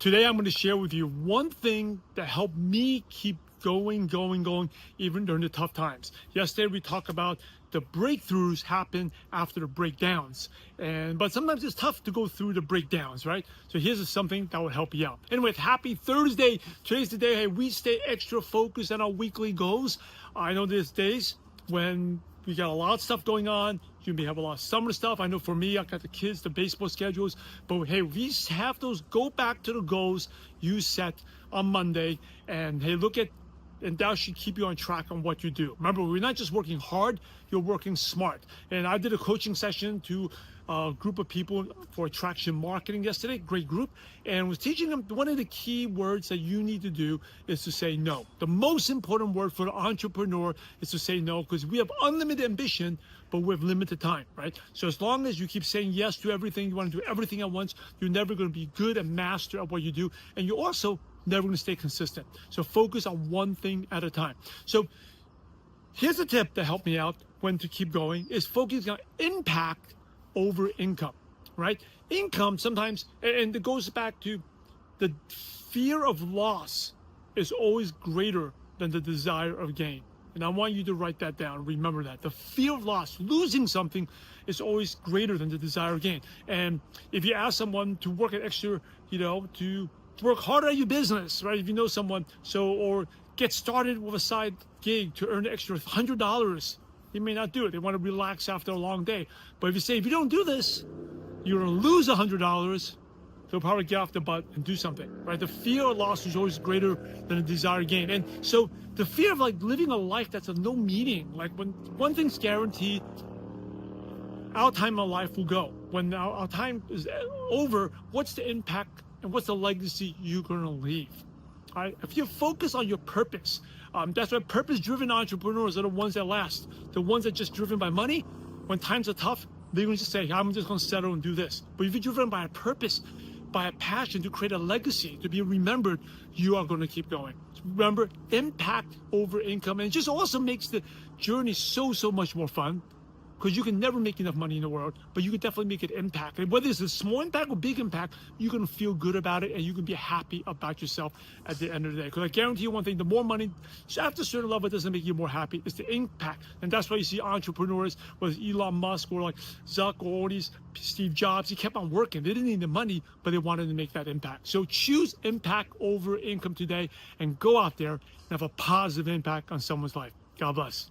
Today, I'm going to share with you one thing that helped me keep going, even during the tough times. Yesterday, we talked about the breakthroughs happen after the breakdowns. But sometimes it's tough to go through the breakdowns, right? So here's something that will help you out. Anyway, happy Thursday. Today's the day we stay extra focused on our weekly goals. I know there's days when we got a lot of stuff going on. You may have a lot of summer stuff. I know for me, I got the kids, the baseball schedules. But hey, we have those. Go back to the goals you set on Monday. And hey, and that should keep you on track on what you do. Remember, we're not just working hard, you're working smart. And I did a coaching session to a group of people for attraction marketing yesterday, great group, and was teaching them one of the key words that you need to do is to say no. The most important word for the entrepreneur is to say no, because we have unlimited ambition, but we have limited time, right? So as long as you keep saying yes to everything, you want to do everything at once, you're never going to be good and master at what you do. And you're also never going to stay consistent. So focus on one thing at a time. So here's a tip that helped me out when to keep going is focusing on impact over income, right? Income sometimes, and it goes back to the fear of loss is always greater than the desire of gain. And I want you to write that down. Remember that. The fear of loss, losing something, is always greater than the desire of gain. And if you ask someone to work an extra, to work harder at your business, right? If you know someone, or get started with a side gig to earn an extra $100, they may not do it. They want to relax after a long day. But if you don't do this, you're going to lose $100. They'll probably get off the butt and do something, right? The fear of loss is always greater than the desire of gain. And so the fear of living a life that's of no meaning, when one thing's guaranteed, our time in life will go. When our time is over, what's the impact and what's the legacy you're going to leave? All right? If you focus on your purpose, that's why purpose-driven entrepreneurs are the ones that last. The ones that are just driven by money, when times are tough, they're going to just say, I'm just going to settle and do this. But if you're driven by a purpose, by a passion to create a legacy, to be remembered, you are going to keep going. Remember, impact over income. And it just also makes the journey so much more fun, because you can never make enough money in the world, but you can definitely make an impact. And whether it's a small impact or big impact, you can feel good about it, and you can be happy about yourself at the end of the day. Because I guarantee you one thing, the more money, after a certain level, it doesn't make you more happy. It's the impact. And that's why you see entrepreneurs, whether Elon Musk or like Zuck or all these Steve Jobs, he kept on working. They didn't need the money, but they wanted to make that impact. So choose impact over income today, and go out there and have a positive impact on someone's life. God bless.